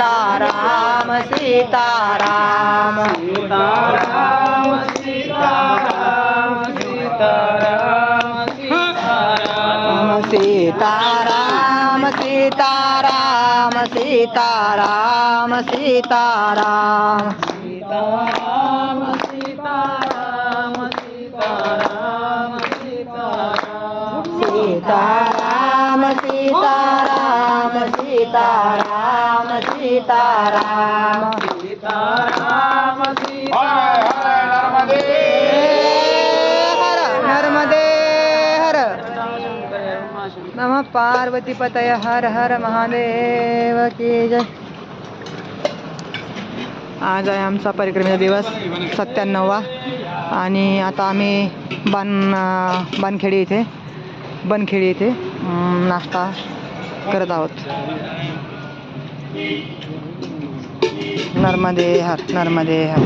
सीताराम सीताराम सीताराम सीताराम सीताराम सीताराम सीताराम सीताराम सीताराम सीताराम सीताराम सीताराम सीताराम सीताराम सीताराम सीताराम सीताराम सीताराम हर नर्मदे हर नमः पार्वती पतय हर हर महादेव की जय. आज आहे आमचा परिक्रमेचा दिवस 97वा आणि आता आम्ही बनखेडी इथे नाश्ता करत आहोत. नर्मदे हर नर्मदे हर.